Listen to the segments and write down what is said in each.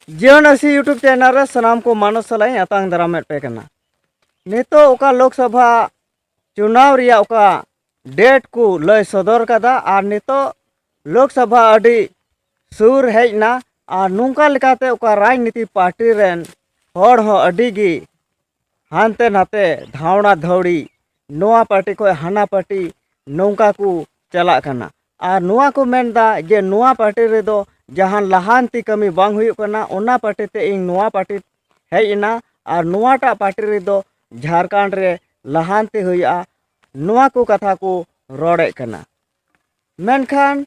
जीवन असी YouTube channel रे सनाम को मानस सलाई अतांग दाराम पे करना नितो ओका लोकसभा चुनाव रिया ओका डेट को लय सदर कदा और नितो लोकसभा अडी सुर हेजना और नुंका लेकाते ओका राजनीति पार्टी रेन हर हो अडी गी हानते नाते धावना धौड़ी नोआ पार्टी को हाना पार्टी नौका को चला करना और नुआ को मेनदा जे नुआ पार्टी रे दो जहां लहानती कमी बांग हुई करना ओना पार्टी ते इन नुआ पार्टी हेजना और नुआटा पार्टी रे दो झारखंड रे लहानती हुआ नुआ को कथा को रोड़े करना मेनखान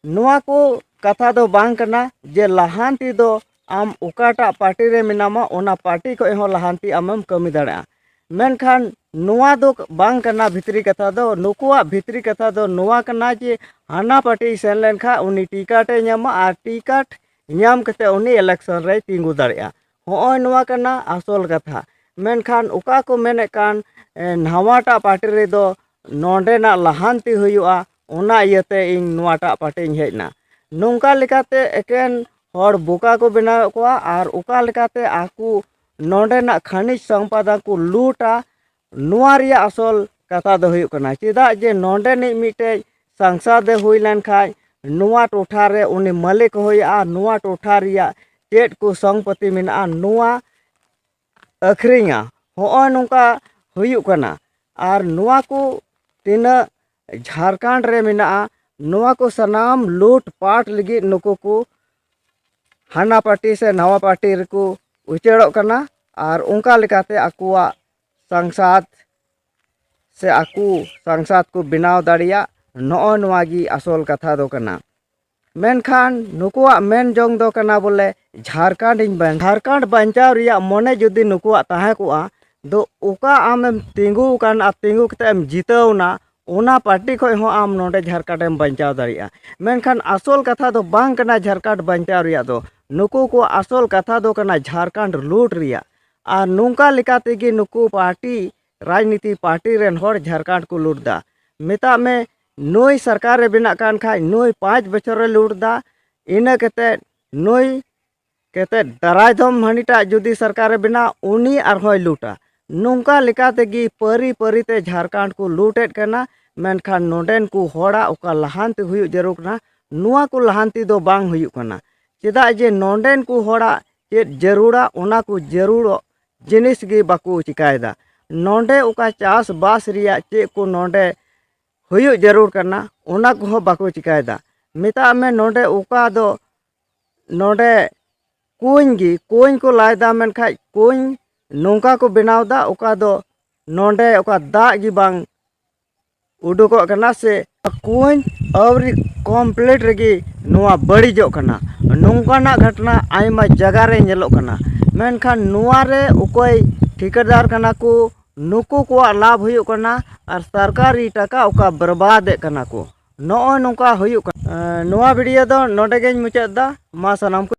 नुआ को कथा दो बांग करना जे लहानती दो आम उकाटा पार्टी रे मिनामा ओना पार्टी को हो लहानती आमम कमी दाड़ा मेनखान नुआ दो बांग करना भितरी कथा दो नुकुआ भितरी कथा दो नुआ करना जे हाना पार्टी सेन लेनखा उनी टिकटे ᱧᱟᱢᱟ और टिकट ᱧᱟᱢ कते उनी इलेक्शन रे तिंगु दाड़िया होय नुआ करना असल कथा मेनखान उका को मेने कान नवाटा पार्टी रे दो नोंडेना लहानती हुआ ओना इयते इन नुआटा पार्टी हेजना नोंका लेकाते एकेन हर बोका को बनाव कोआ और उका लेकाते आकू नोंडेना खनिज संपदा को लूटा नुआ रिया असल कथा दो हुई करना चेदा जे नोंडे नि मिटे सांसद हुई लेन खाय नुआ टोठा रे उनी मालिक होया नुआ टोठा रिया चेट को संपत्ति मिना नुआ अखरिंगा होय नुका हुई करना और नुआ को तीना झारखंड रे मिना नुआ को सनाम लूट पाट लगी नुको को हाना पार्टी से नवा पार्टी रे को उचेड़ो करना और उनका लेकाते आकुआ सांसद से आकू सांसद को बनाव दाड़िया नॉ नवागी असल कथा दो करना मेनखान नुकुआ मेन जोंग दो करना बोले झारखंड बंचाव रिया मने जुदी नुकुआ ताहे कोआ दो उका आम तिंगु कान आ तिंगु कते जीतवना ओना पार्टी खो हो आम नोडे झारखंड एम बंचाव दाड़िया मेनखान असल कथा दो बांग करना झारखंड बंचाव रिया दो नुकु को असल कथा दो करना झारखंड लूट रिया और नुंका लेकाते गी नुकु पार्टी राजनीति पार्टी रेन हर झारखंड को लूटदा मेता में नई सरकार रे बिना कान खाय नई 5 बछर रे लूटदा इना कते नई कते दराय दम हनीटा जुदी सरकार रे बिना उनी और होय लूटा नुंका लेकाते गी परी परी ते झारखंड को लूटेट करना मेनखान नोडेन को होड़ा ओका लहानती हुई जरूर ना नुआ को लहानती दो बांग हुई करना चेदा जे नोडेन को होड़ा चेत जरूरा ओना को जरूर जिनिस गी बाकू चिकायदा नोंडे उका चास बास रिया चे को नोंडे हुई जरूर करना ओना को बाको चिकायदा मिता में नोंडे उका दो नोंडे कुंज को लायदा मेनखा कुंज नौका को बनावदा उका दो नोंडे उका दा गी बांग उडुको करना से कुंज अवरी कम्प्लीट रेगी नुआ बड़ीजो करना नौकाना घटना आयमा जगह रे नेलो करना मेनखान नुआ रे उकोय ठिकादार करना को नुकु को लाभ हुई करना और सरकारी टाका उका बर्बाद करना को नौ नौका हुई नुआ वीडियो दो नोडे गेज मुचादा मा सनाम को